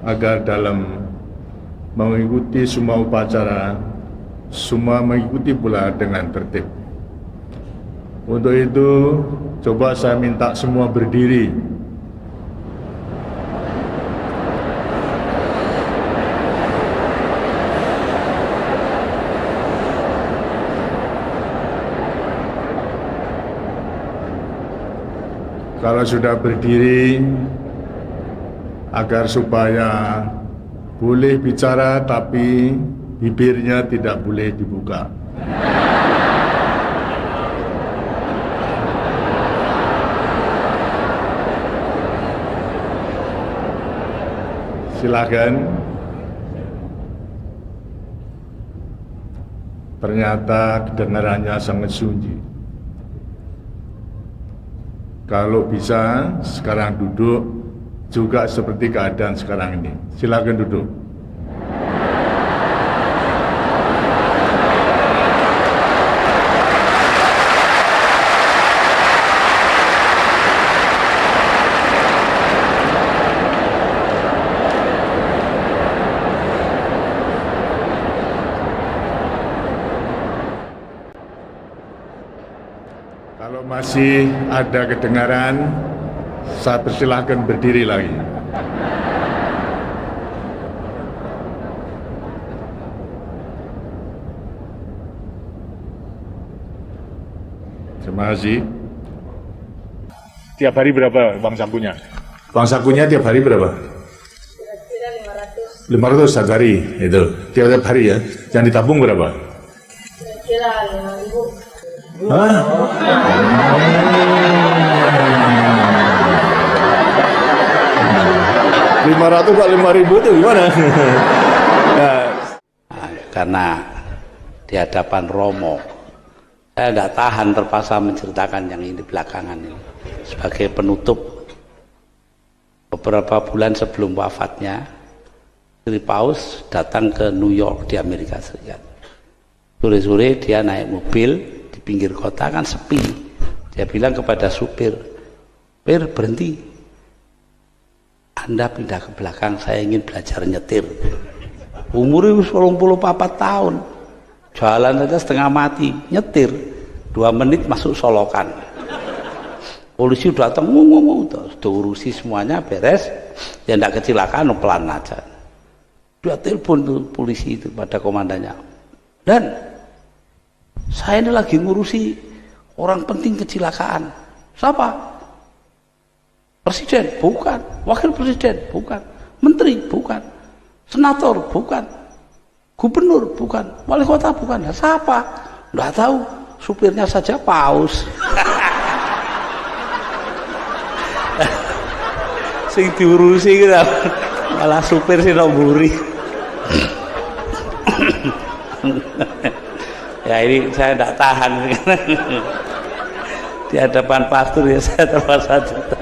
agar dalam mengikuti semua upacara, semua mengikuti pula dengan tertib. Untuk itu, coba saya minta semua berdiri. Kalau sudah berdiri, agar supaya boleh bicara tapi bibirnya tidak boleh dibuka. Silakan. Ternyata kedengarannya sangat sunyi. Kalau bisa sekarang duduk juga seperti keadaan sekarang ini. Silakan duduk. Kalau masih ada kedengaran, saya persilahkan berdiri lagi. Terima kasih. Tiap hari berapa bang sakunya? Bang sakunya tiap hari berapa? Kira-kira 500. 500 sehari, itu. Tiap hari ya. Yang ditabung berapa? Kira-kira 5.000. Hah? 500 kali 5.000 itu gimana? Nah, karena di hadapan Romo, saya tidak tahan terpaksa menceritakan yang ini belakangan ini sebagai penutup. Beberapa bulan sebelum wafatnya, Sri Paus datang ke New York di Amerika Serikat. Sore-sore dia naik mobil di pinggir kota, kan sepi. Dia bilang kepada supir, "Pir, berhenti. Anda pindah ke belakang, saya ingin belajar nyetir." Umurnya 24 tahun, jalan saja setengah mati, nyetir 2 menit masuk Solokan. Polisi datang, urusi semuanya beres, dia tidak kecelakaan, pelan aja. Dia telepon tuh polisi itu pada komandannya, "Dan saya ini lagi ngurusi orang penting kecelakaan." "Siapa?" "Presiden." "Bukan." "Wakil presiden?" "Bukan." "Menteri?" "Bukan." "Senator?" "Bukan." "Gubernur?" "Bukan." "Wali kota?" "Bukan." "Nah, siapa?" "Nggak tahu, supirnya saja Paus." Sing diurusi kita malah supir sih nomburi. Ya ini saya tidak tahan di hadapan pastor, ya saya terpaksa cerita.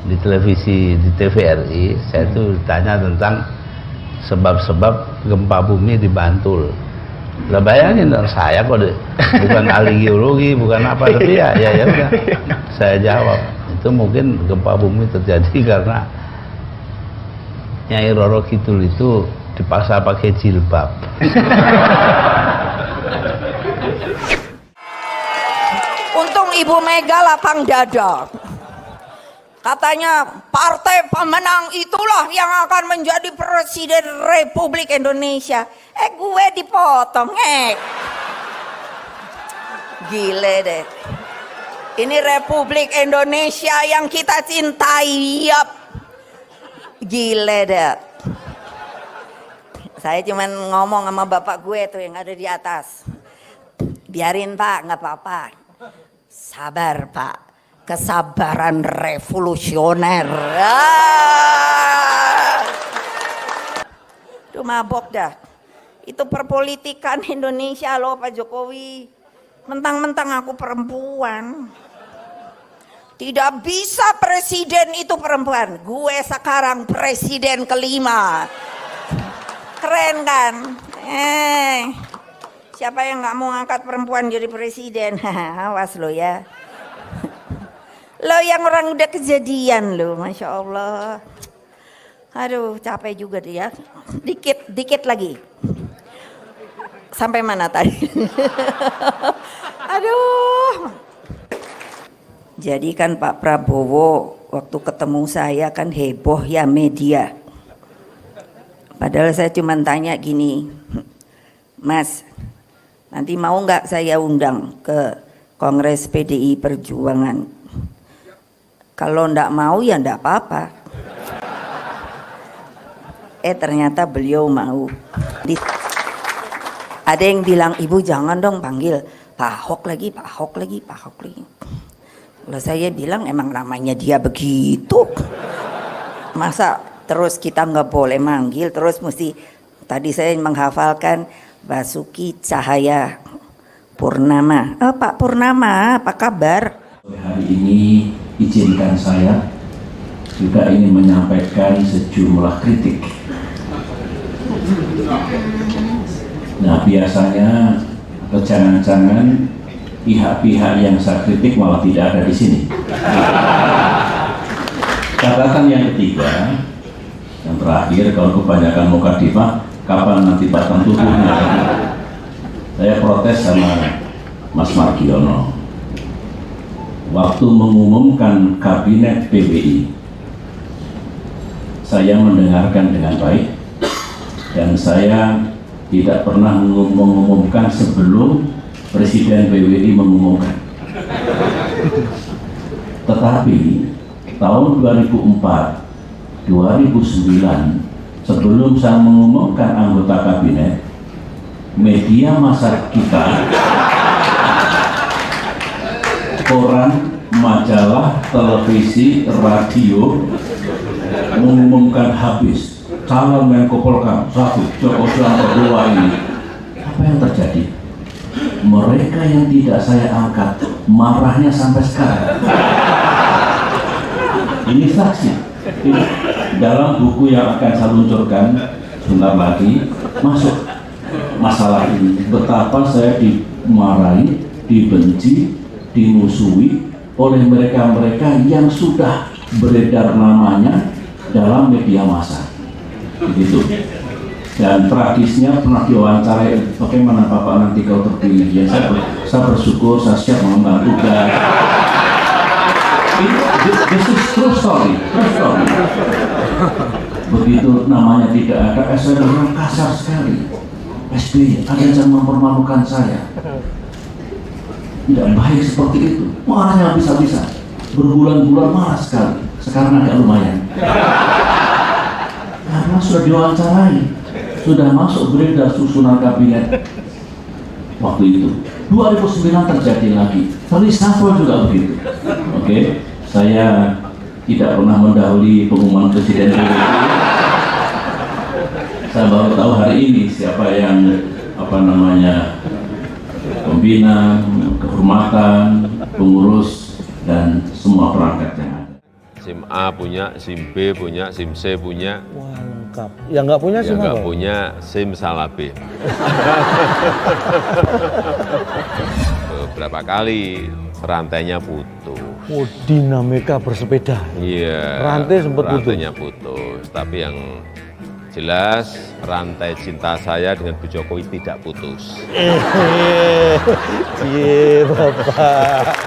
Di televisi, di TVRI, saya tuh ditanya tentang sebab-sebab gempa bumi di Bantul. Lah bayangin dong, saya kok bukan ahli geologi, bukan apa, tapi ya udah saya jawab. Itu mungkin gempa bumi terjadi karena Nyai Roro Kidul itu dipaksa pakai jilbab. Untung Ibu Mega lapang dada. Katanya partai pemenang itulah yang akan menjadi Presiden Republik Indonesia. Gue dipotong, Gile deh. Ini Republik Indonesia yang kita cintai, yap. Gile deh. Saya cuman ngomong sama bapak gue tuh yang ada di atas. Biarin Pak, nggak apa-apa. Sabar Pak, kesabaran revolusioner. Itu mabok dah. Itu perpolitikan Indonesia loh Pak Jokowi. Mentang-mentang aku perempuan. Tidak bisa presiden itu perempuan. Gue sekarang presiden kelima. Keren kan? Siapa yang nggak mau ngangkat perempuan jadi presiden? Awas lo ya. Lo yang orang udah kejadian lo, Masya Allah. Aduh, capek juga dia. Dikit lagi. Sampai mana tadi? Aduh. Jadi kan Pak Prabowo waktu ketemu saya kan heboh ya media. Padahal saya cuma tanya gini, Mas, nanti mau nggak saya undang ke Kongres PDI Perjuangan? Kalau ndak mau ya ndak apa-apa. Ternyata beliau mau. Ada yang bilang, ibu jangan dong panggil Pak Ahok lagi. Kalau saya bilang emang namanya dia begitu. Masa terus kita nggak boleh manggil, terus mesti, tadi saya menghafalkan Basuki Cahaya Purnama. Pak Purnama, apa kabar? Hari ini izinkan saya juga ingin menyampaikan sejumlah kritik. Nah, biasanya atau jangan-jangan pihak-pihak yang saya kritik malah tidak ada di sini. Catatan yang ketiga, yang terakhir, kalau kebanyakan mukadimah, kapan nanti batang tubuhnya? Saya protes sama Mas Margiono. Waktu mengumumkan kabinet PBI, saya mendengarkan dengan baik dan saya tidak pernah mengumumkan sebelum Presiden PBI mengumumkan. Tetapi tahun 2004, 2009, sebelum saya mengumumkan anggota kabinet, media massa kita, koran, majalah, televisi, radio mengumumkan habis calon Menko Polhukam 1, Joko Widodo 2 ini. Apa yang terjadi? Mereka yang tidak saya angkat marahnya sampai sekarang. Ini saksi. Ini dalam buku yang akan saya luncurkan sebentar lagi masuk masalah ini. Betapa saya dimarahi, dibenci, dimusuhi oleh mereka-mereka yang sudah beredar namanya dalam media massa. Begitu. Dan tragisnya pernah diwawancarai, bagaimana Bapak nanti kalau terpilih? Ya saya bersyukur, saya siap mengemban tugas. This is true story. Begitu namanya tidak ada, saya bilang kasar sekali. SBY, kalian jangan mempermalukan saya. Tidak baik seperti itu. Marahnya bisa-bisa. Berbulan-bulan marah sekali. Sekarang agak lumayan. Karena sudah diwawancarai, sudah masuk beredar susunan kabinet waktu itu. 2009 terjadi lagi, reshuffle juga begitu. Oke, saya tidak pernah mendahului pengumuman Presiden PBI. Saya baru tahu hari ini siapa yang pembina, kehormatan, pengurus dan semua perangkat yang ada. SIM A punya, SIM B punya, SIM C punya. Wah, lengkap. Yang nggak punya SIM Yang nggak apa? punya SIM Salabe. Beberapa kali rantainya putus. Oh, dinamika bersepeda. Iya. Rantai sempat putus. Rantainya putus. Tapi yang jelas rantai cinta saya dengan Bu Jokowi tidak putus. Iya, Bapak.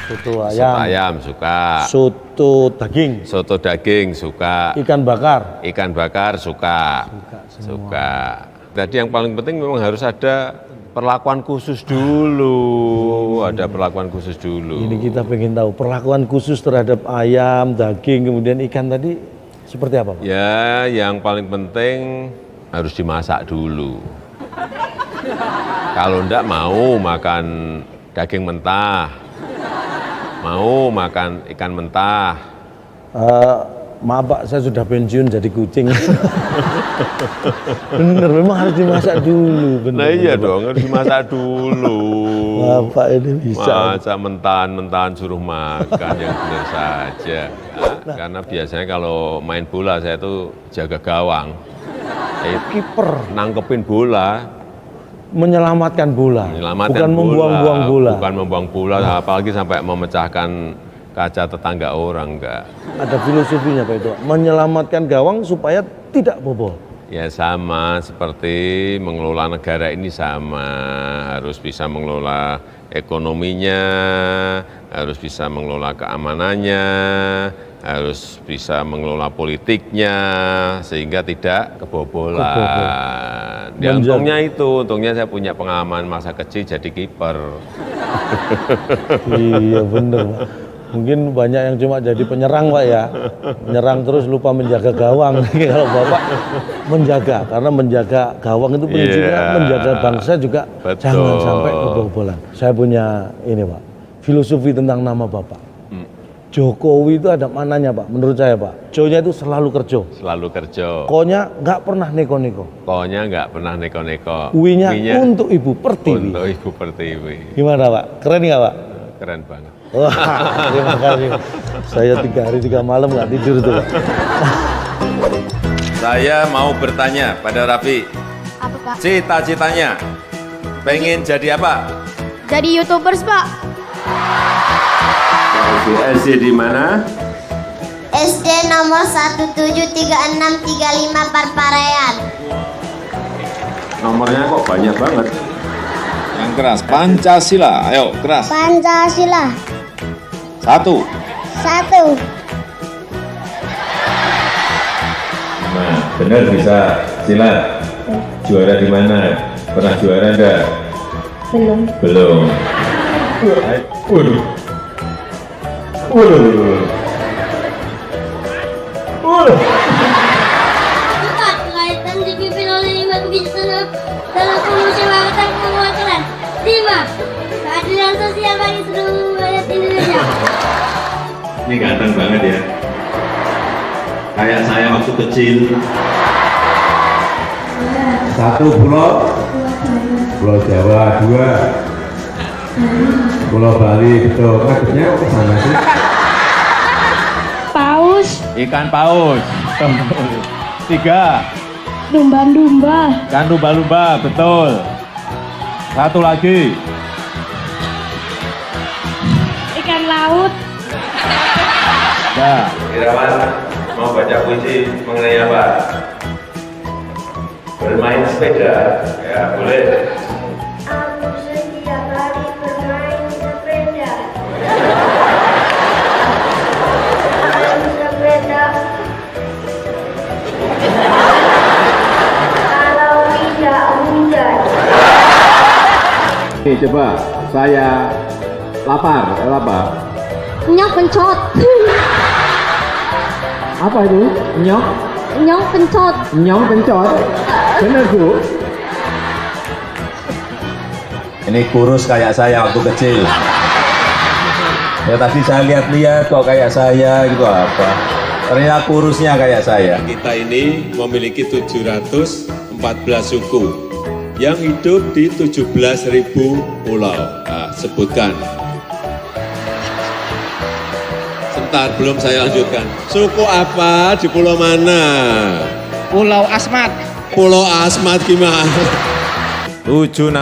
Soto ayam. Soto ayam suka. Soto daging. Soto daging suka. Ikan bakar. Ikan bakar suka. Suka. Jadi yang paling penting memang harus ada perlakuan khusus dulu. Ada perlakuan khusus dulu. Ini kita pengen tahu perlakuan khusus terhadap ayam, daging, kemudian ikan tadi seperti apa, Pak? Ya, yang paling penting harus dimasak dulu. Kalau enggak mau makan daging mentah, mau makan ikan mentah. Maaf Pak, saya sudah pensiun jadi kucing. Bener, memang harus dimasak dulu. Bener, Nah iya bener, dong, harus dimasak dulu. Bapak ini bisa. Masa mentahan-mentahan suruh makan, yang benar saja. Nah, karena biasanya kalau main bola saya tuh jaga gawang. Kiper Nangkepin bola, menyelamatkan bola, menyelamatkan bukan bola, membuang-buang bola. Bukan membuang bola, apalagi sampai memecahkan kaca tetangga orang, enggak. Ada filosofinya Pak itu, menyelamatkan gawang supaya tidak bobol. Ya sama seperti mengelola negara ini sama, harus bisa mengelola ekonominya, harus bisa mengelola keamanannya, harus bisa mengelola politiknya, sehingga tidak kebobolan. Ya, untungnya saya punya pengalaman masa kecil jadi kiper. Iya bener Pak. Mungkin banyak yang cuma jadi penyerang Pak ya, menyerang terus lupa menjaga gawang. Kalau Bapak menjaga, karena menjaga gawang itu prinsipnya menjaga bangsa juga. Betul. Jangan sampai kebobolan. Saya punya ini Pak, filosofi tentang nama Bapak. Jokowi itu ada mananya Pak, menurut saya Pak. Jo-nya itu selalu kerja. Selalu kerja. Ko-nya nggak pernah neko-neko. Ko-nya nggak pernah neko-neko. U-nya untuk Ibu Pertiwi. Untuk Ibu Pertiwi. Gimana Pak? Keren nggak Pak? Keren banget. Wah, terima kasih. Saya 3 hari 3 malam nggak tidur tuh Pak. Saya mau bertanya pada Raffi. Apa Pak? Cita-citanya pengen jadi apa? Jadi YouTubers Pak. SD di mana? SD nomor 173635 Parparean. Nomornya kok banyak banget. Yang keras, Pancasila. Ayo, keras. Pancasila. 1. 1. Nah, benar bisa silat. Juara di mana? Pernah juara enggak? Belum. Belum. Waduh. Empat, kaitan dipimpin oleh 5 kebijaksanaan dalam pemusyawaratan perwakilan. 5, keadilan sosial bagi seluruh rakyat Indonesia. Ini ganteng banget ya. Kayak saya waktu kecil. 1 pulau Jawa, 2 Pulau Bali, betul. Ngadepnya ke sana sih. Paus. Ikan paus. 3 Lumba-lumba. Ikan lumba-lumba, betul. 1 lagi. Ikan laut. Ya. Irawan mau baca puisi mengenai apa? Bermain sepeda. Ya, boleh. Aku setiap hari bermain sepeda. Main sepeda. Kalau tidak hujan. Nih coba, saya lapar, apa? Nyok pencot. Apa itu? Nyok? Nyok pencot. Nyok pencot? Bener Bu? Ini kurus kayak saya waktu kecil. Ya tadi saya lihat-lihat kok kayak saya gitu apa. Ternyata kurusnya kayak saya. Kita ini memiliki 714 suku yang hidup di 17.000 pulau. Nah, sebutkan. Sebentar, belum saya lanjutkan. Suku apa di pulau mana? Pulau Asmat. Pulau Asmat gimana? 7